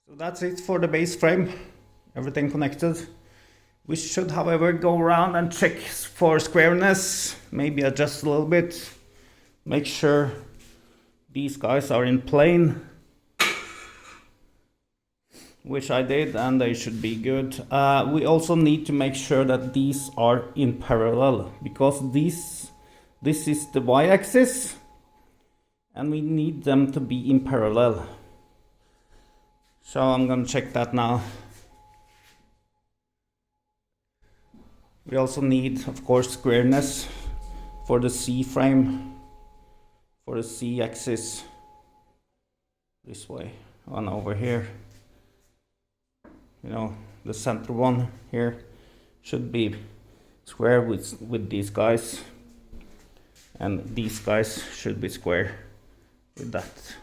So that's it for the base frame, everything connected. We should, however, go around and check for squareness, maybe adjust a little bit, make sure these guys are in plane, which I did, and they should be good. We also need to make sure that these are in parallel, because this is the y-axis, and we need them to be in parallel. So I'm gonna check that now. We also need, of course, squareness for the C frame, for the C axis, this way, and over here. You know, the center one here should be square with these guys, and these guys should be square with that.